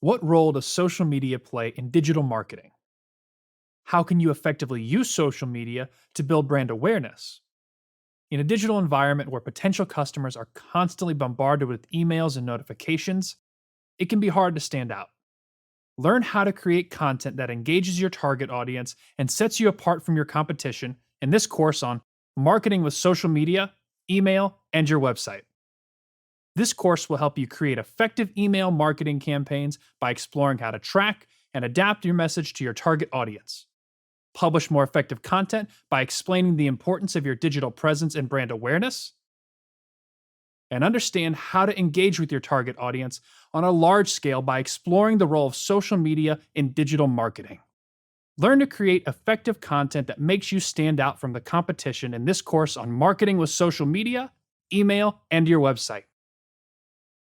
What role does social media play in digital marketing? How can you effectively use social media to build brand awareness? In a digital environment where potential customers are constantly bombarded with emails and notifications, it can be hard to stand out. Learn how to create content that engages your target audience and sets you apart from your competition in this course on marketing with social media, email, and your website. This course will help you create effective email marketing campaigns by exploring how to track and adapt your message to your target audience. Publish more effective content by explaining the importance of your digital presence and brand awareness. And understand how to engage with your target audience on a large scale by exploring the role of social media in digital marketing. Learn to create effective content that makes you stand out from the competition in this course on marketing with social media, email, and your website.